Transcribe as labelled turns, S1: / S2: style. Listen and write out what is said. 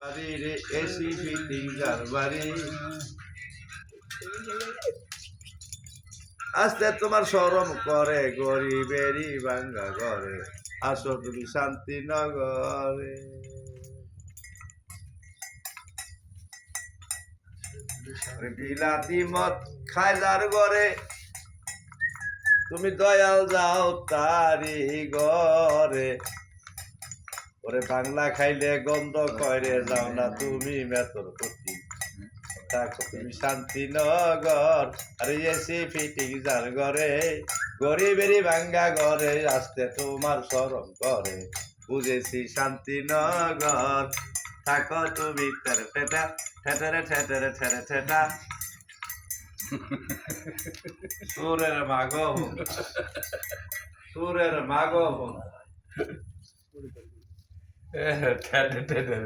S1: বাড়ি রে AC fitting যার বাড়ি আস্তে তোমার শরম করে গরিবেরই ভাঙ্গা ঘরে আসো তুমি শান্তিনগরে বিলাতি মদ খায় যার ঘরে তুমি দয়াল যাও তারি ঘরে ওরে বাংলা খাইলে গন্ধ করে যাও না তুমি মেতর প্রতি থাকো তুমি শান্তিনগর আরে এসি ফিটিং যার ঘরে গরিবেরই ভাঙ্গা ঘরে আসতে তোমার শরম করে বুঝেছি শান্তিনগর থাকো তুমি ঠেটা ঠেটারে ঠেটারে ঠেরে ঠেটা সুরের মাগো সুরের মাগো ঠেটে ঠেটে